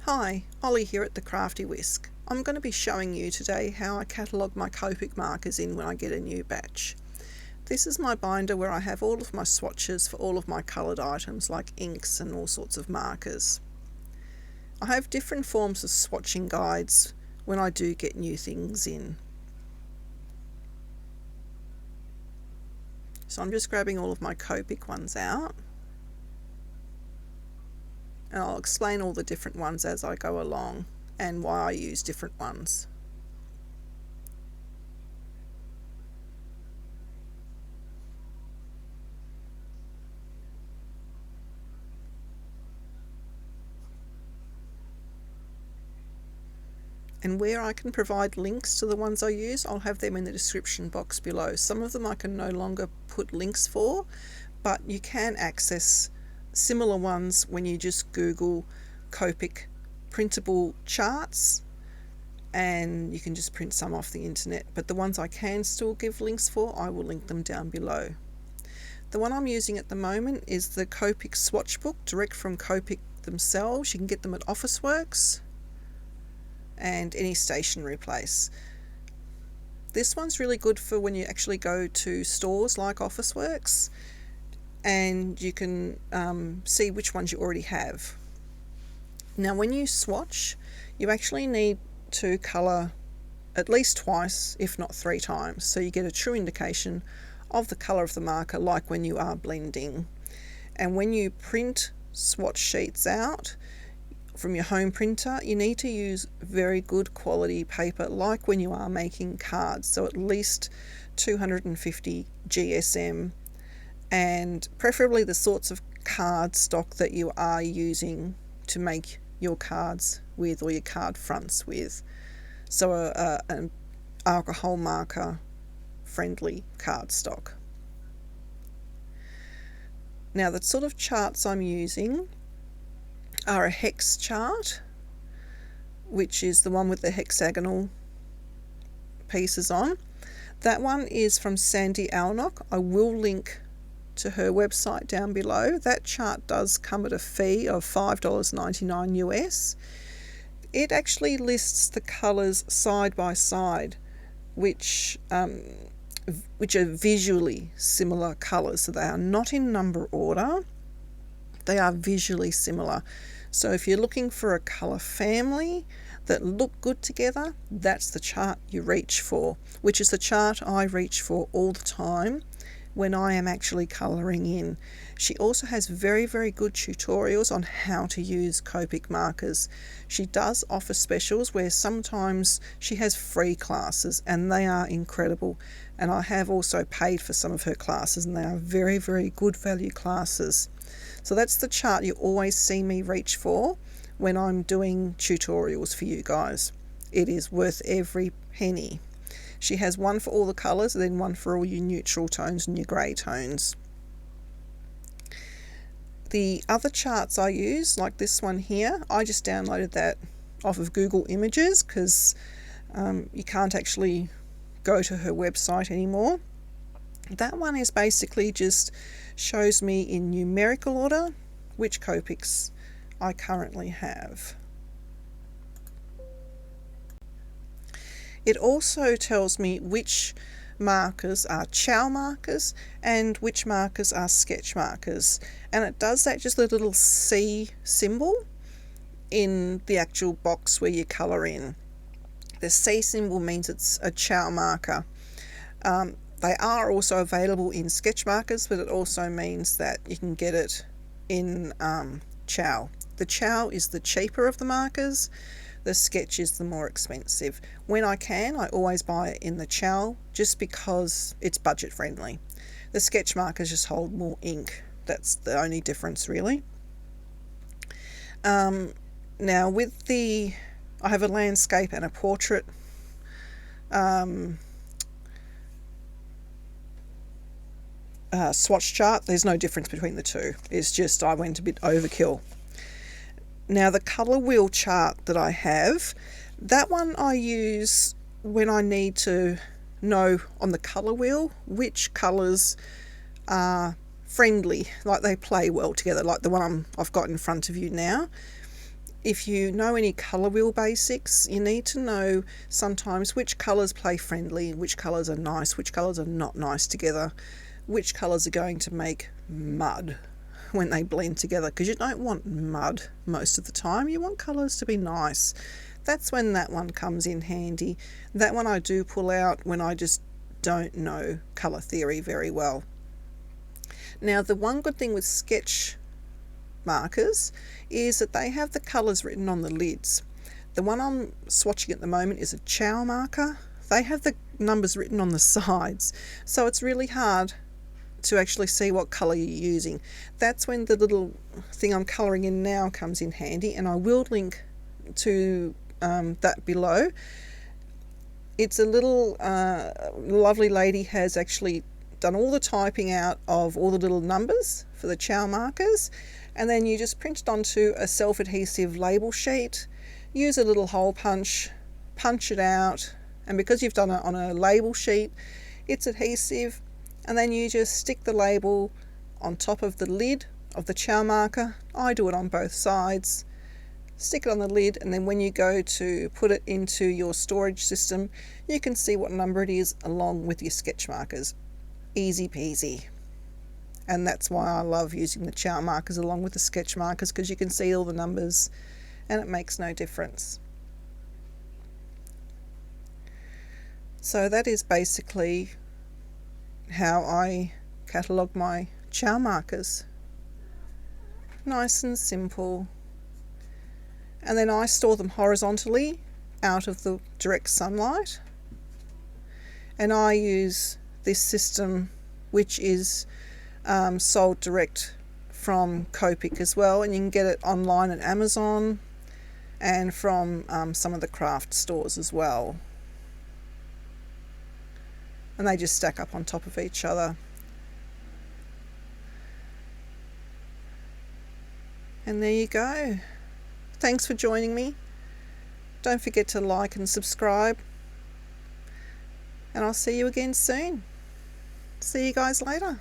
Hi, Ollie here at the Crafty Whisk. I'm going to be showing you today how I catalogue my Copic markers in when I get a new batch. This is my binder where I have all of my swatches for all of my coloured items like inks and all sorts of markers. I have different forms of swatching guides when I do get new things in. So I'm just grabbing all of my Copic ones out. And I'll explain all the different ones as I go along and why I use different ones. And where I can provide links to the ones I use, I'll have them in the description box below. Some of them I can no longer put links for, but you can access similar ones when you just Google Copic printable charts, and you can just print some off the internet. But the ones I can still give links for, I will link them down below. The one I'm using at the moment is the Copic swatch book, direct from Copic themselves. You can get them at Officeworks and any stationery place. This one's really good for when you actually go to stores like Officeworks, and you can see which ones you already have. Now when you swatch, you actually need to colour at least twice, if not 3 times, so you get a true indication of the colour of the marker, like when you are blending. And when you print swatch sheets out from your home printer, you need to use very good quality paper, like when you are making cards, so at least 250 GSM, and preferably the sorts of card stock that you are using to make your cards with, or your card fronts with. So an alcohol marker friendly card stock. Now the sort of charts I'm using are a hex chart, which is the one with the hexagonal pieces on. That one is from Sandy Alnock. I will link to her website down below. That chart does come at a fee of $5.99 US. It actually lists the colours side by side, which are visually similar colours. So they are not in number order, they are visually similar. So if you're looking for a colour family that look good together, that's the chart you reach for, which is the chart I reach for all the time when I am actually colouring in. She also has very, very good tutorials on how to use Copic markers. She does offer specials where sometimes she has free classes, and they are incredible. And I have also paid for some of her classes, and they are very, very good value classes. So that's the chart you always see me reach for when I'm doing tutorials for you guys. It is worth every penny. She has one for all the colours, and then one for all your neutral tones and your grey tones. The other charts I use, like this one here, I just downloaded that off of Google Images because you can't actually go to her website anymore. That one is basically just shows me in numerical order which Copics I currently have. It also tells me which markers are chow markers and which markers are sketch markers, and it does that just a little C symbol in the actual box where you colour in. The C symbol means it's a chow marker. They are also available in sketch markers, but it also means that you can get it in chow. The chow is the cheaper of the markers. The sketch is the more expensive. When I can, I always buy it in the chow just because it's budget friendly. The sketch markers just hold more ink. That's the only difference really. Now with I have a landscape and a portrait swatch chart. There's no difference between the two. It's just I went a bit overkill. Now the colour wheel chart that I have, that one I use when I need to know on the colour wheel which colours are friendly, like they play well together, like the one I've got in front of you now. if you know any colour wheel basics, you need to know sometimes which colours play friendly, which colours are nice, which colours are not nice together, which colours are going to make mud when they blend together, because you don't want mud most of the time. You want colours to be nice. That's when that one comes in handy. That one I do pull out when I just don't know colour theory very well. Now, the one good thing with sketch markers is that they have the colours written on the lids. The one I'm swatching at the moment is a Chow marker. They have the numbers written on the sides, so it's really hard to actually see what colour you're using. That's when the little thing I'm colouring in now comes in handy, and I will link to that below. It's a little lovely lady has actually done all the typing out of all the little numbers for the Chow markers, and then you just print it onto a self-adhesive label sheet, use a little hole punch, punch it out, and because you've done it on a label sheet, it's adhesive, and then you just stick the label on top of the lid of the Chow marker. I do it on both sides. Stick it on the lid, and then when you go to put it into your storage system, you can see what number it is along with your sketch markers. Easy peasy. And that's why I love using the Chow markers along with the sketch markers, because you can see all the numbers and it makes no difference. So that is basically how I catalogue my Chow markers. Nice and simple. And then I store them horizontally out of the direct sunlight. And I use this system, which is sold direct from Copic as well, and you can get it online at Amazon and from some of the craft stores as well. And they just stack up on top of each other. And there you go. Thanks for joining me. Don't forget to like and subscribe. And I'll see you again soon. See you guys later.